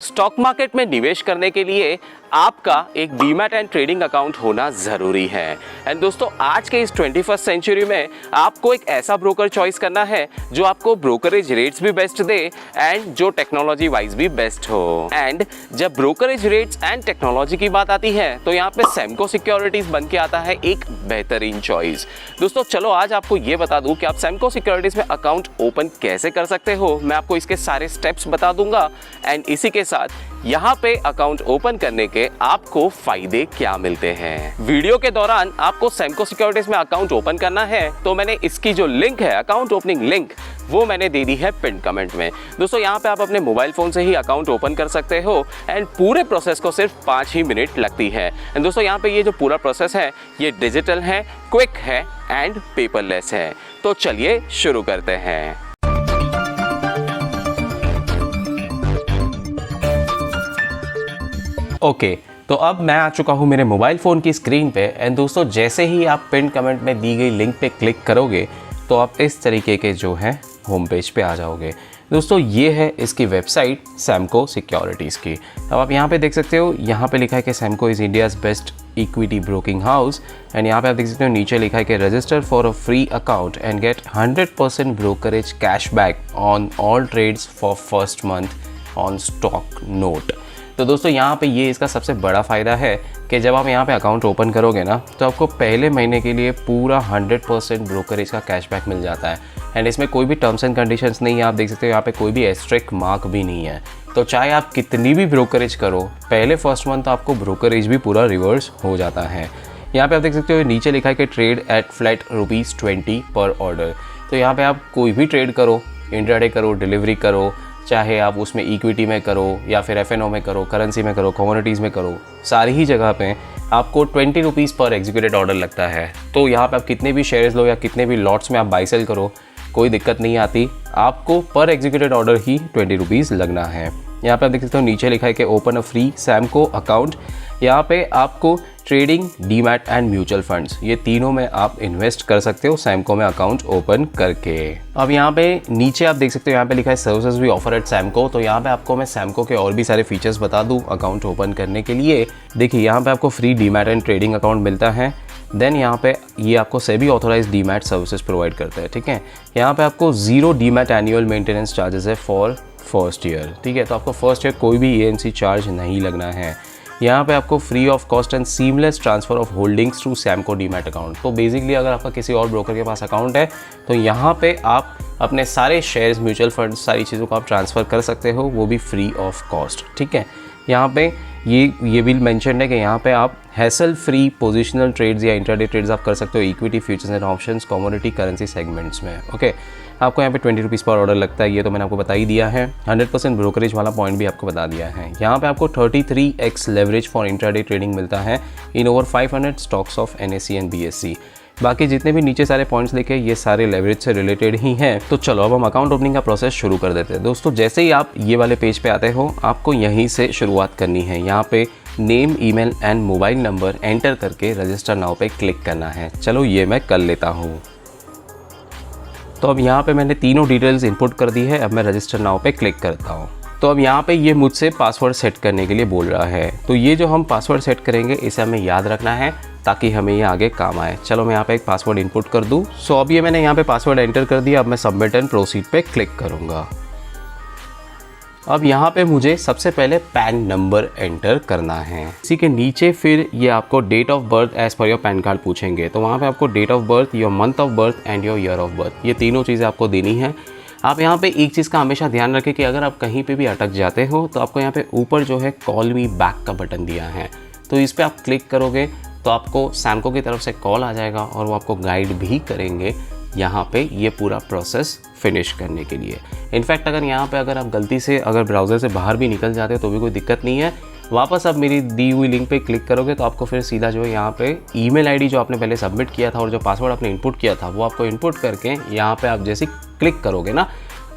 Stock market में निवेश करने के लिए आपका एक डीमैट एंड ट्रेडिंग अकाउंट होना ज़रूरी है। एंड दोस्तों, आज के इस 21st सेंचुरी में आपको एक ऐसा ब्रोकर चॉइस करना है जो आपको ब्रोकरेज रेट्स भी बेस्ट दे एंड जो टेक्नोलॉजी वाइज भी बेस्ट हो। एंड जब ब्रोकरेज रेट्स एंड टेक्नोलॉजी की बात आती है तो यहाँ पे सेमको सिक्योरिटीज़ बन के आता है एक बेहतरीन चॉइस। दोस्तों चलो आज आपको ये बता दूं कि आप सेमको सिक्योरिटीज़ में अकाउंट ओपन कैसे कर सकते हो। मैं आपको इसके सारे स्टेप्स बता दूंगा एंड इसी के साथ यहाँ पे अकाउंट ओपन करने के आपको फायदे क्या मिलते हैं। वीडियो के दौरान आपको सेमको सिक्योरिटीज में अकाउंट ओपन करना है तो मैंने इसकी जो लिंक है, अकाउंट ओपनिंग लिंक, वो मैंने दे दी है पिन कमेंट में। दोस्तों यहाँ पे आप अपने मोबाइल फोन से ही अकाउंट ओपन कर सकते हो एंड पूरे प्रोसेस को सिर्फ 5 ही मिनट लगती है। एंड दोस्तों यहाँ पे ये जो पूरा प्रोसेस है ये डिजिटल है, क्विक है एंड पेपरलेस है। तो चलिए शुरू करते हैं। ओके, तो अब मैं आ चुका हूँ मेरे मोबाइल फ़ोन की स्क्रीन पे एंड दोस्तों जैसे ही आप पिन कमेंट में दी गई लिंक पे क्लिक करोगे तो आप इस तरीके के जो है होम पेज पे आ जाओगे। दोस्तों ये है इसकी वेबसाइट सेमको सिक्योरिटीज़ की। अब आप यहाँ पे देख सकते हो, यहाँ पे लिखा है कि Samco is India's best equity broking house and यहाँ पे आप देख सकते हो नीचे लिखा है कि register for a free account and get 100% brokerage cashback on all trades for first month on stock note. तो दोस्तों यहाँ पे ये इसका सबसे बड़ा फ़ायदा है कि जब आप यहाँ पे अकाउंट ओपन करोगे ना तो आपको पहले महीने के लिए पूरा 100% ब्रोकरेज का कैशबैक मिल जाता है एंड इसमें कोई भी टर्म्स एंड कंडीशंस नहीं है। आप देख सकते हो यहाँ पे कोई भी एस्ट्रिक मार्क भी नहीं है। तो चाहे आप कितनी भी ब्रोकरेज करो, पहले फर्स्ट मंथ आपको ब्रोकरेज भी पूरा रिवर्स हो जाता है। यहाँ पे आप देख सकते हो नीचे लिखा है कि ट्रेड एट फ्लैट ₹20 पर ऑर्डर। तो यहाँ पे आप कोई भी ट्रेड करो, इंट्राडे करो, डिलीवरी करो, चाहे आप उसमें इक्विटी में करो या फिर एफएनओ में करो, करेंसी में करो, कमोडिटीज़ में करो, सारी ही जगह पे आपको ₹20 पर एग्जीक्यूटेड ऑर्डर लगता है। तो यहाँ पे आप कितने भी शेयर्स लो या कितने भी लॉट्स में आप बाई सेल करो, कोई दिक्कत नहीं आती। आपको पर एग्जीक्यूटेड ऑर्डर ही ₹20 लगना है। यहाँ पे आप देख सकते हो नीचे लिखा है कि ओपन अ फ्री सेमको अकाउंट। यहाँ पे आपको trading, demat and mutual funds, ये तीनों में आप इन्वेस्ट कर सकते हो सेमको में अकाउंट ओपन करके। अब यहाँ पे नीचे आप देख सकते हो, यहाँ पे लिखा है सर्विसेज वी ऑफर एट सेमको। तो यहाँ पे आपको मैं सेमको के और भी सारे फीचर्स बता दूँ अकाउंट ओपन करने के लिए। देखिए यहाँ पे आपको free demat and trading account मिलता है। देन यहाँ पे ये आपको SEBI authorise demat services provide करता है। ठीक है, यहाँ पे आपको 0 डीमैट एनुअल मेंटेनेंस चार्जेस है फॉर फर्स्ट ईयर। ठीक है, तो आपको फर्स्ट ईयर कोई भी एएनसी चार्ज नहीं लगना है। यहाँ पे आपको free of cost and seamless transfer of holdings to Samco demat account. तो बेसिकली अगर आपका किसी और ब्रोकर के पास अकाउंट है तो यहाँ पे आप अपने सारे शेयर्स, म्यूचुअल फंड, सारी चीज़ों को आप ट्रांसफ़र कर सकते हो, वो भी फ्री ऑफ कॉस्ट। ठीक है, यहाँ पे ये भी मेंशन है कि यहाँ पे आप हैसल फ्री पोजिशनल ट्रेड्स या इंट्राडे ट्रेड्स आप कर सकते हो equity, futures and options, commodity, currency segments में। ओके, आपको यहाँ पे ₹20 पर ऑर्डर लगता है, ये तो मैंने आपको बता ही दिया है। 100% ब्रोकरेज वाला पॉइंट भी आपको बता दिया है। यहाँ पे आपको 33x leverage for intraday trading मिलता है इन over 500 stocks of NSE and BSE। बाकी जितने भी नीचे सारे पॉइंट्स लिखे ये सारे लेवरेज से रिलेटेड ही हैं। तो चलो अब हम अकाउंट ओपनिंग का प्रोसेस शुरू कर देते हैं। दोस्तों जैसे ही आप ये वाले पेज पे आते हो आपको यहीं से शुरुआत करनी है। यहाँ पे name, email and mobile number enter करके रजिस्टर नाउ पे क्लिक करना है। चलो ये मैं कर लेता हूँ। तो अब यहाँ पे मैंने तीनों डिटेल्स इनपुट कर दी है। अब मैं रजिस्टर नाउ पे क्लिक करता हूँ। तो अब यहाँ पे ये मुझसे पासवर्ड सेट करने के लिए बोल रहा है। तो ये जो हम पासवर्ड सेट करेंगे इसे हमें याद रखना है ताकि हमें ये आगे काम आए। चलो मैं यहाँ पे एक पासवर्ड इनपुट कर दूँ। सो अब ये मैंने यहाँ पे पासवर्ड एंटर कर दिया। अब मैं सबमिट एंड प्रोसीड पे क्लिक करूँगा। अब यहाँ पे मुझे सबसे पहले पैन नंबर एंटर करना है। इसी के नीचे फिर ये आपको date of birth as per your PAN card पूछेंगे। तो वहाँ पे आपको date of birth, your month of birth and your year of birth, ये तीनों चीज़ें आपको देनी है। आप यहाँ पे एक चीज़ का हमेशा ध्यान रखें कि अगर आप कहीं पे भी अटक जाते हो तो आपको यहाँ पे ऊपर जो है कॉल मी बैक का बटन दिया है, तो इस पर आप क्लिक करोगे तो आपको सेमको की तरफ से कॉल आ जाएगा और वो आपको गाइड भी करेंगे यहाँ पे ये पूरा प्रोसेस फिनिश करने के लिए। इनफैक्ट अगर आप गलती से अगर ब्राउज़र से बाहर भी निकल जाते हो तो भी कोई दिक्कत नहीं है। वापस आप मेरी दी हुई लिंक पे क्लिक करोगे तो आपको फिर सीधा जो है यहाँ पे ईमेल आईडी जो आपने पहले सबमिट किया था और जो पासवर्ड आपने इनपुट किया था वो आपको इनपुट करके यहाँ पे आप जैसे क्लिक करोगे ना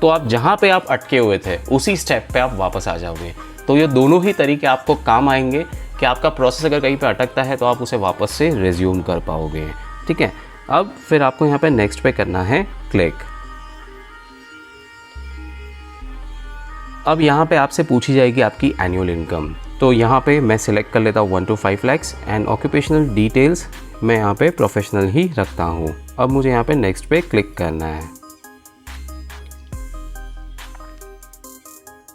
तो आप जहाँ पे आप अटके हुए थे उसी स्टेप पे आप वापस आ जाओगे। तो ये दोनों ही तरीके आपको काम आएंगे कि आपका प्रोसेस अगर कहीं पे अटकता है तो आप उसे वापस से रिज्यूम कर पाओगे। ठीक है, अब फिर आपको यहाँ पे नेक्स्ट पे करना है क्लिक। अब यहाँ पे आपसे पूछी जाएगी आपकी एनुअल इनकम। तो यहाँ पे मैं सिलेक्ट कर लेता हूँ 1 to 5 lakhs and occupational details मैं यहाँ पे प्रोफेशनल ही रखता हूँ। अब मुझे यहाँ पे नेक्स्ट पे क्लिक करना है।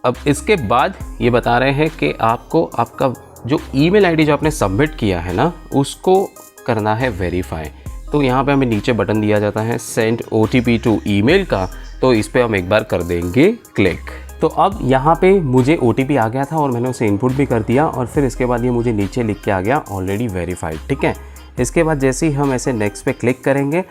अब इसके बाद ये बता रहे हैं कि आपको आपका जो ईमेल आईडी जो आपने सबमिट किया है ना, उसको करना है वेरीफाई। तो यहाँ पे हमें नीचे बटन दिया जाता है सेंड OTP टू ईमेल का, तो इस पर हम एक बार कर देंगे क्लिक। तो अब यहाँ पे मुझे OTP आ गया था और मैंने उसे इनपुट भी कर दिया और फिर इसके बाद ये मुझे नीचे लिख के आ गया ऑलरेडी वेरीफाइड। ठीक है, इसके बाद जैसे ही हम ऐसे नेक्स्ट पे क्लिक करेंगे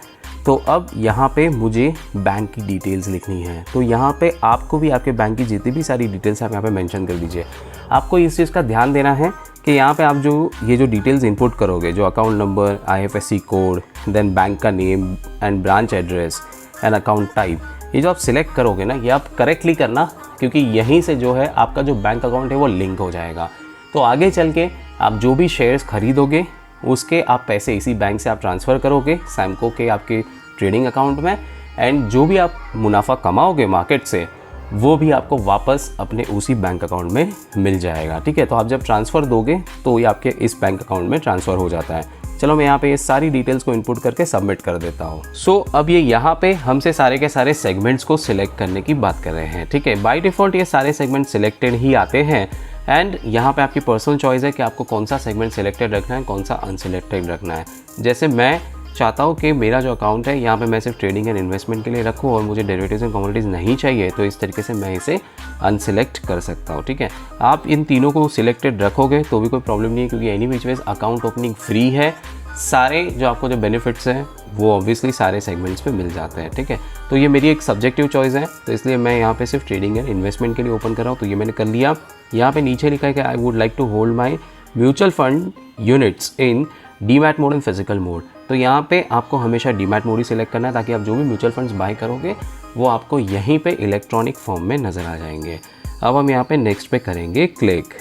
तो अब यहाँ पे मुझे बैंक की डिटेल्स लिखनी है। तो यहाँ पे आपको भी आपके बैंक की जितनी भी सारी डिटेल्स आप यहाँ पे मेंशन कर दीजिए। आपको इस चीज़ का ध्यान देना है कि यहाँ पे आप ये जो डिटेल्स इनपुट करोगे, जो account number, IFSC code, then bank का name and branch address and account type, ये जो आप सिलेक्ट करोगे ना, ये आप करेक्टली करना, क्योंकि यहीं से जो है आपका जो बैंक अकाउंट है वो लिंक हो जाएगा। तो आगे चल के आप जो भी शेयर्स खरीदोगे उसके आप पैसे इसी बैंक से आप ट्रांसफ़र करोगे सैमको के आपके ट्रेडिंग अकाउंट में, एंड जो भी आप मुनाफा कमाओगे मार्केट से वो भी आपको वापस अपने उसी बैंक अकाउंट में मिल जाएगा। ठीक है, तो आप जब ट्रांसफ़र दोगे तो ये आपके इस बैंक अकाउंट में ट्रांसफ़र हो जाता है। चलो मैं यहाँ पे ये सारी डिटेल्स को इनपुट करके सबमिट कर देता हूँ। सो अब ये यहाँ पे हमसे सारे के सारे सेगमेंट्स को सिलेक्ट करने की बात कर रहे हैं। ठीक है, बाय डिफ़ॉल्ट ये सारे सेगमेंट सिलेक्टेड ही आते हैं एंड यहाँ पे आपकी पर्सनल चॉइस है कि आपको कौन सा सेगमेंट सिलेक्टेड रखना है, कौन सा अनसिलेक्टेड रखना है। जैसे मैं चाहता हूँ कि मेरा जो अकाउंट है यहाँ पे मैं सिर्फ ट्रेडिंग एंड इन्वेस्टमेंट के लिए रखूँ और मुझे डेरिवेटिव्स एंड कमोडिटीज़ नहीं चाहिए, तो इस तरीके से मैं इसे अनसिलेक्ट कर सकता हूँ। ठीक है, आप इन तीनों को सिलेक्टेड रखोगे तो भी कोई प्रॉब्लम नहीं है, क्योंकि any which ways account opening free है। सारे जो आपको जो बेनिफिट्स हैं वो ऑब्वियसली सारे सेगमेंट्स पे मिल जाते हैं। ठीक है, तो ये मेरी एक सब्जेक्टिव चॉइस है, तो इसलिए मैं यहाँ पे सिर्फ ट्रेडिंग एंड इन्वेस्टमेंट के लिए ओपन कर रहा हूँ। तो ये मैंने कर लिया। यहाँ पे नीचे लिखा है कि I would like to hold my mutual fund units in demat mode and physical mode. तो यहाँ पे आपको हमेशा डीमैट मोड ही सिलेक्ट करना है, ताकि आप जो भी म्यूचुअल फंड्स बाय करोगे वो आपको यहीं पे इलेक्ट्रॉनिक फॉर्म में नज़र आ जाएंगे। अब हम यहाँ पे नेक्स्ट पे करेंगे क्लिक।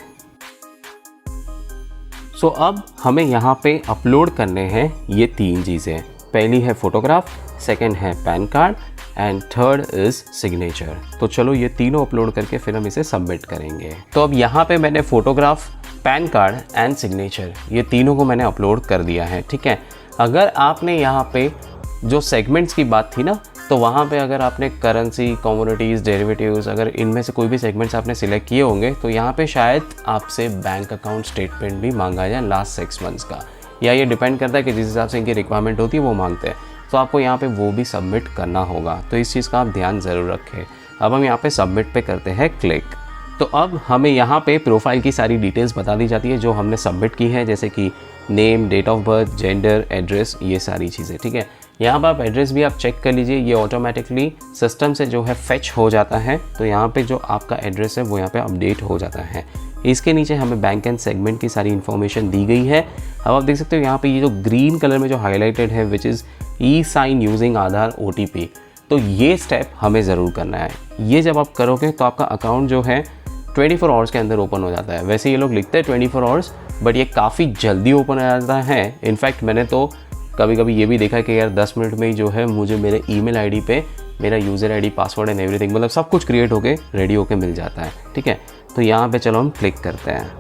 सो अब हमें यहाँ पे अपलोड करने हैं ये 3 चीज़ें। पहली है फ़ोटोग्राफ, सेकंड है pan card and third is signature. तो चलो ये तीनों अपलोड करके फिर हम इसे सबमिट करेंगे। तो अब यहाँ पे मैंने photograph, pan card and signature ये तीनों को मैंने अपलोड कर दिया है। ठीक है, अगर आपने यहाँ पे जो सेगमेंट्स की बात थी ना, तो वहाँ पे अगर आपने करेंसी, कमोडिटीज़, डेरिवेटिव्स, अगर इनमें से कोई भी सेगमेंट्स आपने सिलेक्ट किए होंगे तो यहाँ पे शायद आपसे बैंक अकाउंट स्टेटमेंट भी मांगा जाए लास्ट 6 मंथ्स का, या ये डिपेंड करता है कि जिस हिसाब से इनकी रिक्वायरमेंट होती है वो मांगते हैं, तो आपको यहाँ पे वो भी सबमिट करना होगा। तो इस चीज़ का आप ध्यान ज़रूर रखें। अब हम यहाँ पे सबमिट पे करते हैं क्लिक। तो अब हमें यहाँ पे प्रोफाइल की सारी डिटेल्स बता दी जाती है जो हमने सबमिट की है, जैसे कि name, date of birth, gender, address, ये सारी चीज़ें। ठीक है, यहाँ पर आप एड्रेस भी आप चेक कर लीजिए, ये ऑटोमेटिकली सिस्टम से जो है फेच हो जाता है। तो यहाँ पे जो आपका एड्रेस है वो यहाँ पे अपडेट हो जाता है। इसके नीचे हमें बैंक एंड सेगमेंट की सारी इन्फॉर्मेशन दी गई है। अब आप देख सकते हो यहाँ पे ये जो ग्रीन कलर में जो हाईलाइटेड है which is e-sign using Aadhaar OTP, तो ये स्टेप हमें ज़रूर करना है। ये जब आप करोगे तो आपका अकाउंट जो है 24 आवर्स के अंदर ओपन हो जाता है। वैसे ये लोग लिखते हैं 24 आवर्स, बट ये काफ़ी जल्दी ओपन हो जाता है। इनफैक्ट मैंने तो कभी कभी ये भी देखा कि यार 10 मिनट में ही जो है मुझे मेरे ईमेल आईडी पे मेरा user ID, password and everything, मतलब सब कुछ क्रिएट होके रेडी होके मिल जाता है। ठीक है, तो यहाँ पे चलो हम क्लिक करते हैं।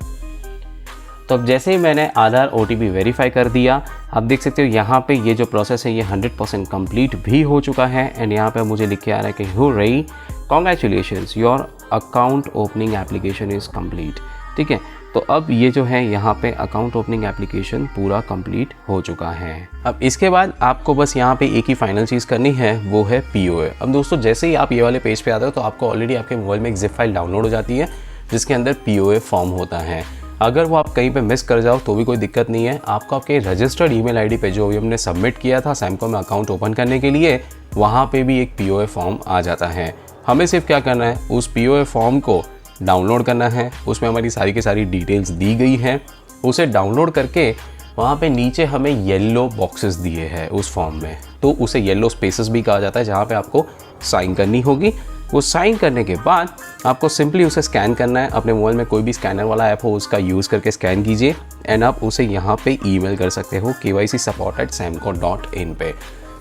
तो अब जैसे ही मैंने आधार OTP वेरीफाई कर दिया, आप देख सकते हो यहाँ पे ये जो प्रोसेस है ये 100% कंप्लीट भी हो चुका है। एंड यहाँ पे मुझे लिख के आ रहा है कि hurray, congratulations, your account opening application is complete. ठीक है, तो अब ये जो है यहाँ पे अकाउंट ओपनिंग एप्लीकेशन पूरा कंप्लीट हो चुका है। अब इसके बाद आपको बस यहाँ पे एक ही फाइनल चीज़ करनी है, वो है POA। अब दोस्तों जैसे ही आप ये वाले पेज पे आते हो तो आपको ऑलरेडी आपके मोबाइल में एक ज़िप फाइल डाउनलोड हो जाती है जिसके अंदर POA फॉर्म होता है। अगर वो आप कहीं पे मिस कर जाओ तो भी कोई दिक्कत नहीं है, आपको आपके रजिस्टर्ड ईमेल आईडी पे जो अभी हमने सबमिट किया था सैमको में अकाउंट ओपन करने के लिए, वहाँ पे भी एक POA फॉर्म आ जाता है। हमें सिर्फ क्या करना है, उस POA फॉर्म को डाउनलोड करना है। उसमें हमारी सारी की सारी डिटेल्स दी गई हैं। उसे डाउनलोड करके वहाँ पे नीचे हमें येलो बॉक्सेस दिए हैं उस फॉर्म में, तो उसे येलो स्पेसेस भी कहा जाता है, जहाँ पे आपको साइन करनी होगी। वो साइन करने के बाद आपको सिंपली उसे स्कैन करना है। अपने मोबाइल में कोई भी स्कैनर वाला ऐप हो उसका यूज़ करके स्कैन कीजिए एंड आप उसे यहाँ पे ईमेल कर सकते हो kycsupport@samco.in पे।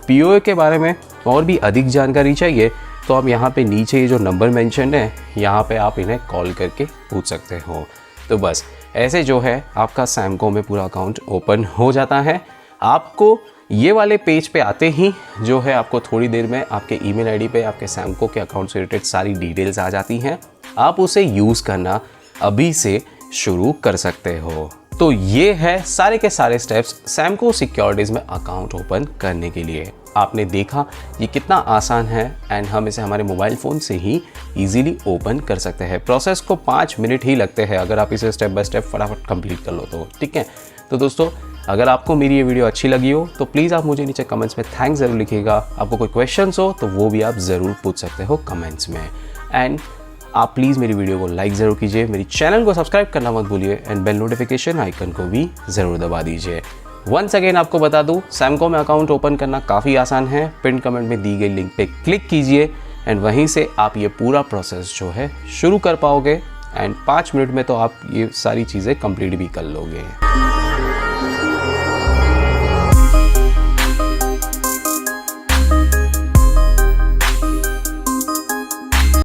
POA के बारे में और भी अधिक जानकारी चाहिए तो आप यहाँ पे नीचे ये जो नंबर मेंशन है यहाँ पे आप इन्हें कॉल करके पूछ सकते हो। तो बस ऐसे जो है आपका सैमको में पूरा अकाउंट ओपन हो जाता है। आपको ये वाले पेज पे आते ही जो है आपको थोड़ी देर में आपके ईमेल आईडी पे आपके सैमको के अकाउंट से रिलेटेड सारी डिटेल्स आ जाती हैं। आप उसे यूज़ करना अभी से शुरू कर सकते हो। तो ये है सारे के सारे स्टेप्स सैमको सिक्योरिटीज़ में अकाउंट ओपन करने के लिए। आपने देखा ये कितना आसान है एंड हम इसे हमारे मोबाइल फ़ोन से ही इजीली ओपन कर सकते हैं। प्रोसेस को 5 मिनट ही लगते हैं अगर आप इसे स्टेप बाय स्टेप फटाफट कंप्लीट कर लो तो। ठीक है, तो दोस्तों अगर आपको मेरी ये वीडियो अच्छी लगी हो तो प्लीज़ आप मुझे नीचे कमेंट्स में थैंक्स ज़रूर लिखिएगा। आपको कोई क्वेश्चंस हो तो वो भी आप ज़रूर पूछ सकते हो कमेंट्स में। एंड आप प्लीज़ मेरी वीडियो को लाइक ज़रूर कीजिए, मेरी चैनल को सब्सक्राइब करना मत भूलिए एंड बेल नोटिफिकेशन आइकन को भी ज़रूर दबा दीजिए। वंस अगेन आपको बता दूं, सैमको में अकाउंट ओपन करना काफ़ी आसान है। पिन कमेंट में दी गई लिंक पे क्लिक कीजिए एंड वहीं से आप ये पूरा प्रोसेस जो है शुरू कर पाओगे एंड 5 मिनट में तो आप ये सारी चीज़ें कंप्लीट भी कर लोगे।